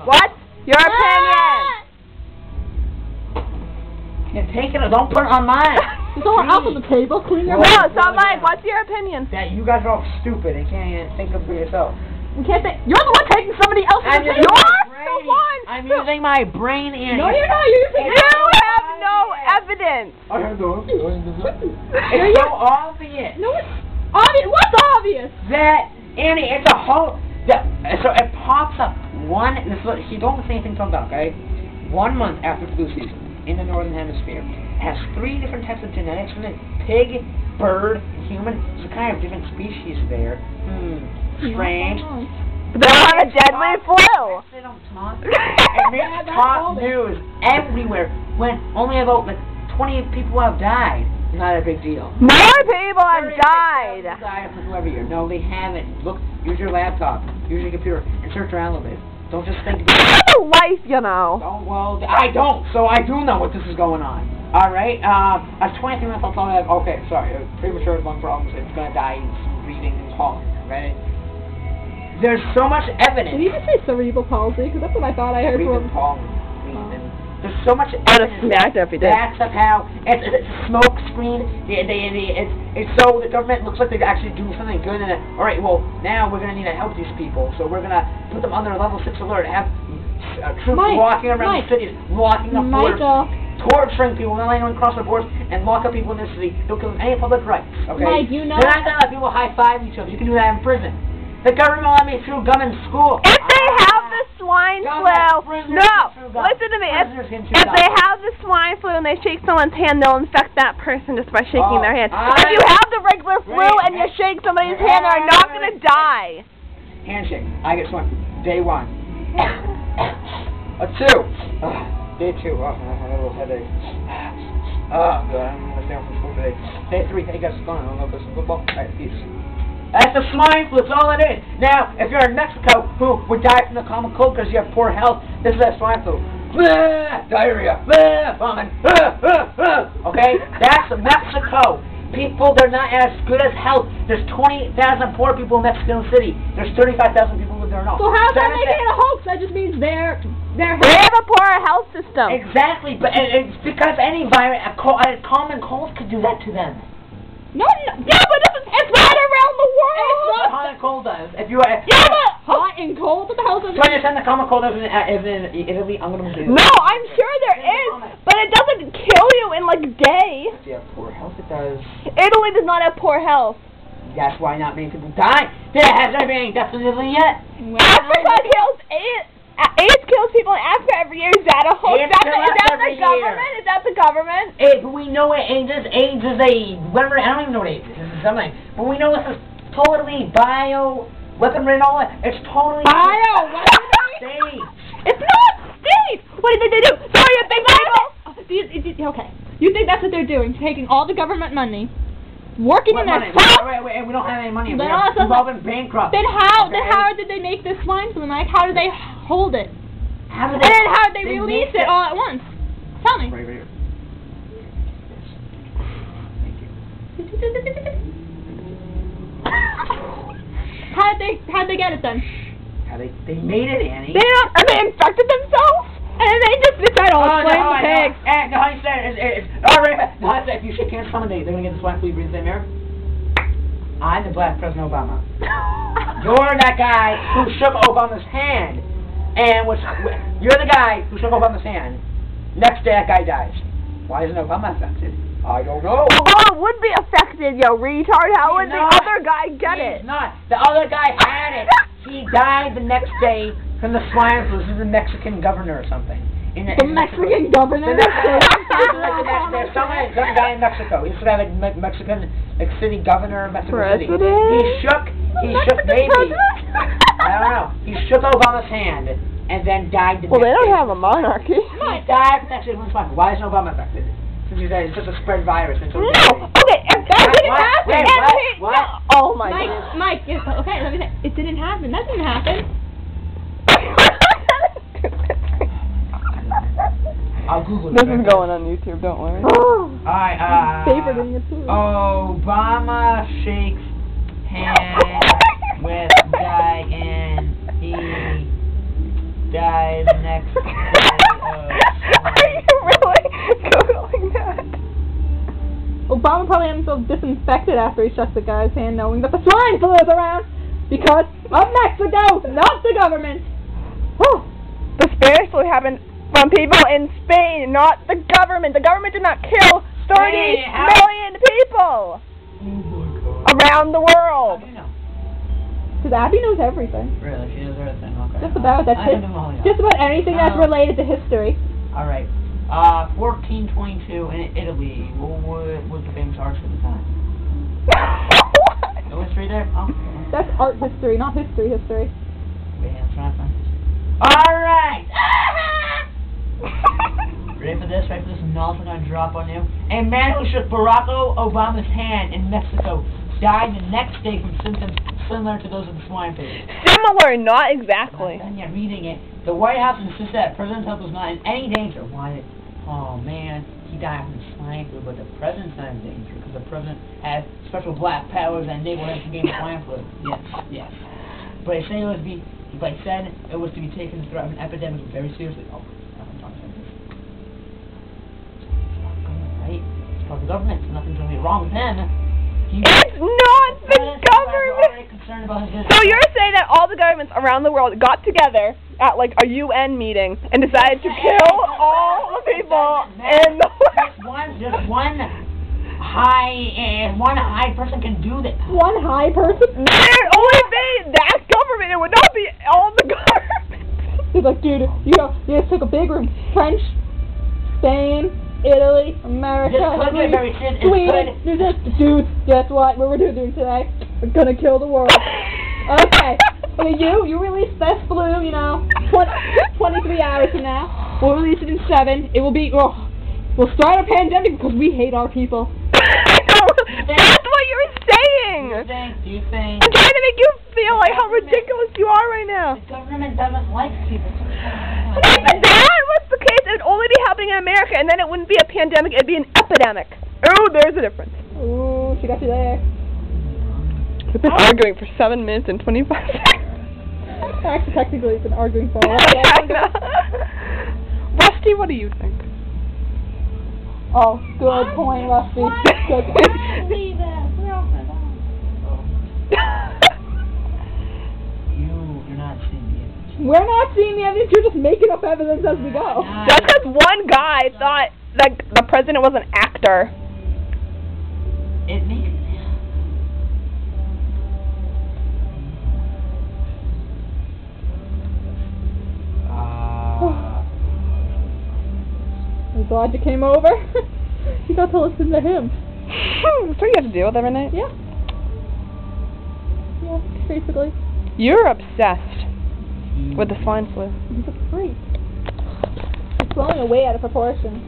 What's your opinion? Yeah, take it. Don't put it on mine. It's all out on the table. Clean your No, so Mike, what's your opinion? That you guys are all stupid and can't even think of for yourself. You can't think. You're the one taking somebody else's opinion. You're the one. I'm using my brain and... No, you're not. You're using You have no evidence. I have no It's so obvious. No, it's obvious. What's obvious? That, Annie, it's a whole... So it pops up one... You don't say anything about, okay? 1 month after flu season in the Northern Hemisphere. It has 3 different types of genetics in it. Pig, bird, human. There's a kind of different species there. Strange. They have a deadly flu. They don't talk. And it's top news everywhere when only about 20 people have died. It's not a big deal. More people have died. Died from every year. No, they haven't. Look, use your laptop, use your computer, and search around a little bit. Don't just think. You have a life, you know. Oh, well, I don't, so I do know what this is going on. Alright, I was 23 minutes, I'll tell you that. Okay, sorry, premature lung problems, it's gonna die, it's breathing and calling, right? There's so much evidence. Did you just say cerebral palsy? Because that's what I thought I heard from... There's so much evidence that backs up how it's a smoke screen. It's so the government looks like they're actually doing something good. And alright, well, now we're going to need to help these people. So we're going to put them under level 6 alert, have troops walking around the cities, blocking the borders, torturing people, not letting anyone cross the borders, and lock up people in this city. Don't give them any public rights, okay? Mike, you know... They're not going to let people high-five each other. You can do that in prison. The government let me through gum in school. If they have the swine flu, no, listen to me. If they have the swine flu and they shake someone's hand, they'll infect that person just by shaking their hand. If you have the regular flu and you shake somebody's hand, they're not going to die. Handshake. I get swine flu. Day 1. 2. Day 2. Oh, I have a little headache. Oh, good. I'm going to stay home from school today. Day 3. Hey, guys, what's going on? I don't know if this is football. Alright, peace. That's the swine flu, that's all it is. Now, if you're in Mexico who would die from the common cold because you have poor health, this is that swine flu. Blah, diarrhea, blah, vomit, okay? That's Mexico. People, they're not as good as health. There's 20,000 poor people in Mexico City. There's 35,000 people who live there and all. So how's that making it a hoax? That just means they have a poor health system. Exactly, but it's because any virus, a common cold could do that to them. No, yeah, but it's not around the world. It's not hot and cold does. If you hot and cold. What the hell does it? So you're saying the common cold is in Italy? I'm gonna do. No, I'm sure there is, but it doesn't kill you in like a day. If you have poor health, it does. Italy does not have poor health. That's why not many people die. There hasn't been definitely yet. Africa kills AIDS. AIDS kills people in Africa every year. Is that a hoax? Is that the government? Is that the government? But we know what AIDS is. AIDS is a whatever. I don't even know what AIDS is. This is something. But we know this is totally weaponry and all that. It's totally weaponry. It's not state. What did they do? So you think okay? You think that's what they're doing? Taking all the government money. Working in their Wait, we don't have any money. We've all been bankrupt. Then how did they make this swine flu, Mike? How did they hold it? How did they release it all at once? Tell me. Right here. How'd they get it then? They made it, Annie. They infected themselves? And they just decided, blame the pigs. No, he said, alright, if you shake hands with someone, they're going to get the swine flu, you breathe the same air. I'm the black President Obama. You're that guy who shook Obama's hand, and you're the guy who shook Obama's hand. Next day, that guy dies. Why isn't Obama affected? I don't know. Obama would be affected, you retard. How would the other guy get it? He's not. The other guy had it. He died the next day from the swine flu. This is the Mexican governor or something. The Mexican governor? There's some guy in Mexico. He's the Mexican city governor of Mexico City. He shook maybe. I don't know. He shook Obama's hand and then died the next day. Well, they don't have a monarchy. He died the next day from the swine flu. Why isn't Obama affected? Since it's just a spread virus. No! Okay, if that didn't happen... What? Oh my God. Mike, okay, let me say. It didn't happen. That didn't happen. I'll Google it. This is going on YouTube, don't worry. Alright, favoriting it too. Obama shakes hands with guy and he die the next day Are you really Googling that? Obama probably had himself disinfected after he shook the guy's hand, knowing that the swine flu is around. Because of Mexico, not the government. Whew. The Spanish flu happened from people in Spain, not the government. The government did not kill 30 million people around the world. How do you know? Because Abby knows everything. Really? She knows everything. Okay. Just about. That's it. Just about anything that's related to history. All right. 1422 in Italy. What was the famous arch at the time? No history there? Oh. That's art history, not history. Yeah, that's right. All right. Ready for this? Ready for this knowledge I'm going to drop on you? A man who shook Barack Obama's hand in Mexico died the next day from symptoms similar to those of the swine flu. Similar, not exactly. And yet, reading it, the White House insists that President Trump was not in any danger. Why? Oh man, he died from swine flu, but the president's not in danger because the president has special black powers that enable him to gain swine flu. Yes. But they said it was to be taken as threat of an epidemic very seriously. Oh, I'm talking about this. It's not government, right? It's part of the government, so nothing's going to be wrong with him. It's not the government! So you're saying that all the governments around the world got together at like a UN meeting and decided to kill all the people in the world? Just one high person can do that. One high person? It would only be that government. It would not be all the governments. He's like, dude, you just took a big room. French, Spain, Italy, America, Sweden. Dude, guess what? What we're doing today? We're gonna kill the world. Okay. You release this flu, 23 hours from now. We'll release it in 7. It will be, we'll start a pandemic because we hate our people. That's what you're saying. Do you think? I'm trying to make you feel like how ridiculous you are right now. The government doesn't like people. If that was the case, it would only be happening in America, and then it wouldn't be a pandemic, it'd be an epidemic. Oh, there's a difference. Ooh, she got you there. We've been arguing for 7 minutes and 25 seconds. Actually, technically, it's been arguing for a while. Rusty, what do you think? Oh, good point, Rusty. Good point. Believe it. You're not seeing the evidence. We're not seeing the evidence. You're just making up evidence as we go. Just because one guy thought that the president was an actor. It makes I'm glad you came over. You got to listen to him. That's what you have to deal with every night? Yeah. Yeah, basically. You're obsessed with the swine flu. He's a freak. It's blowing away out of proportion.